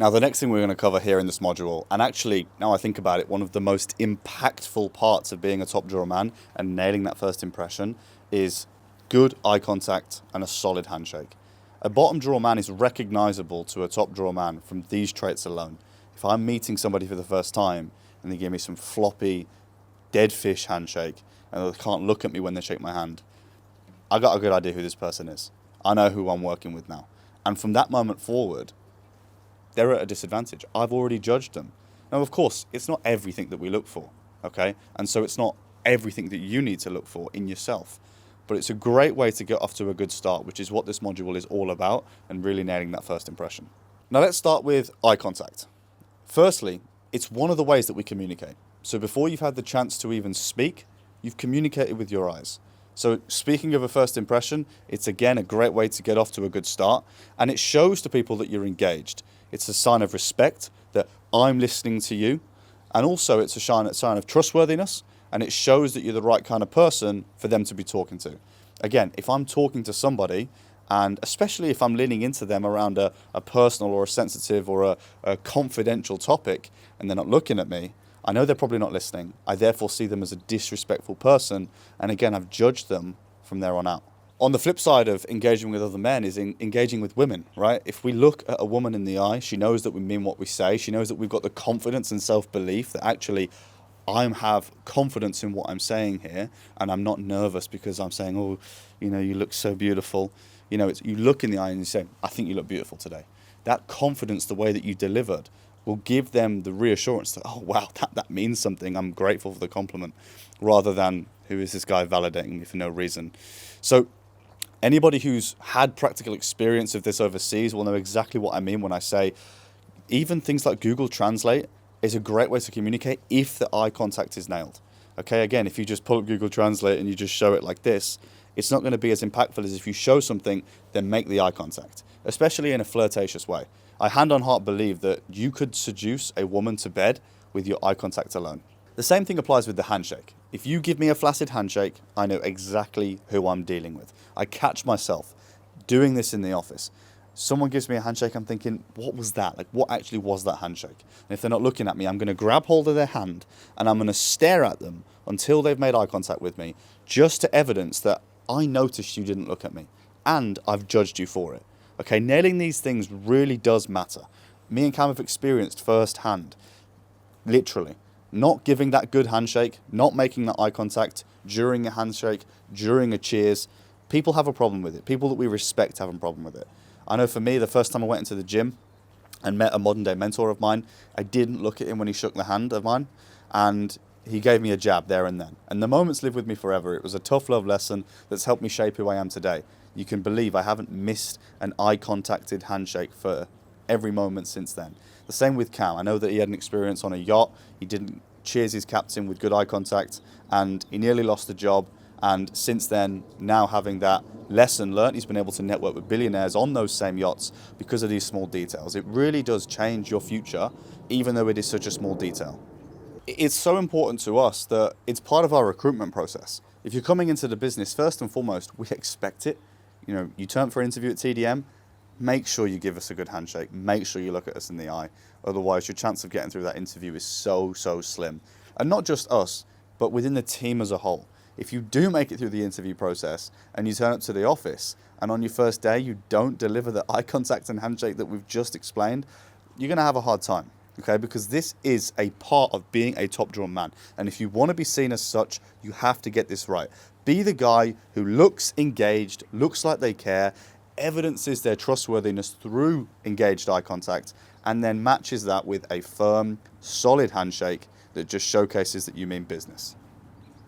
Now, the next thing we're going to cover here in this module, and actually, now I think about it, one of the most impactful parts of being a top drawer man and nailing that first impression is good eye contact and a solid handshake. A bottom drawer man is recognizable to a top drawer man from these traits alone. If I'm meeting somebody for the first time and they give me some floppy, dead fish handshake and they can't look at me when they shake my hand, I got a good idea who this person is. I know who I'm working with now. And from that moment forward, they're at a disadvantage. I've already judged them. Now, of course, it's not everything that we look for, okay? And so it's not everything that you need to look for in yourself. But it's a great way to get off to a good start, which is what this module is all about, and really nailing that first impression. Now, let's start with eye contact. Firstly, it's one of the ways that we communicate. So before you've had the chance to even speak, you've communicated with your eyes. So speaking of a first impression, it's again a great way to get off to a good start, and it shows to people that you're engaged. It's a sign of respect that I'm listening to you, and also it's a sign of trustworthiness, and it shows that you're the right kind of person for them to be talking to. Again, if I'm talking to somebody, and especially if I'm leaning into them around a personal or a sensitive or a confidential topic, and they're not looking at me, I know they're probably not listening. I therefore see them as a disrespectful person, and again, I've judged them from there on out. On the flip side of engaging with other men is engaging with women, right? If we look at a woman in the eye, she knows that we mean what we say. She knows that we've got the confidence and self-belief that actually I have confidence in what I'm saying here, and I'm not nervous because I'm saying, oh, you look so beautiful. You look in the eye and you say, I think you look beautiful today. That confidence, the way that you delivered, will give them the reassurance that, oh, wow, that means something. I'm grateful for the compliment, rather than, who is this guy validating me for no reason? So anybody who's had practical experience of this overseas will know exactly what I mean when I say even things like Google Translate is a great way to communicate if the eye contact is nailed. Okay, again, if you just pull up Google Translate and you just show it like this, it's not going to be as impactful as if you show something, then make the eye contact, especially in a flirtatious way. I hand on heart believe that you could seduce a woman to bed with your eye contact alone. The same thing applies with the handshake. If you give me a flaccid handshake, I know exactly who I'm dealing with. I catch myself doing this in the office. Someone gives me a handshake, I'm thinking, what was that? Like, what actually was that handshake? And if they're not looking at me, I'm going to grab hold of their hand and I'm going to stare at them until they've made eye contact with me, just to evidence that I noticed you didn't look at me and I've judged you for it. Okay, nailing these things really does matter. Me and Cam have experienced firsthand, literally, not giving that good handshake, not making that eye contact during a handshake, during a cheers. People have a problem with it. People that we respect have a problem with it. I know for me, the first time I went into the gym and met a modern day mentor of mine, I didn't look at him when he shook the hand of mine, and he gave me a jab there and then. And the moments live with me forever. It was a tough love lesson that's helped me shape who I am today. You can believe I haven't missed an eye contacted handshake for every moment since then. The same with Cam. I know that he had an experience on a yacht. He didn't cheers his captain with good eye contact, and he nearly lost the job. And since then, now having that lesson learned, he's been able to network with billionaires on those same yachts because of these small details. It really does change your future, even though it is such a small detail. It's so important to us that it's part of our recruitment process. If you're coming into the business, first and foremost, we expect it. You turn for an interview at TDM, make sure you give us a good handshake. Make sure you look at us in the eye. Otherwise, your chance of getting through that interview is so slim. And not just us, but within the team as a whole. If you do make it through the interview process and you turn up to the office and on your first day you don't deliver the eye contact and handshake that we've just explained, you're going to have a hard time, okay? Because this is a part of being a top drawer man. And if you want to be seen as such, you have to get this right. Be the guy who looks engaged, looks like they care, evidences their trustworthiness through engaged eye contact, and then matches that with a firm, solid handshake that just showcases that you mean business.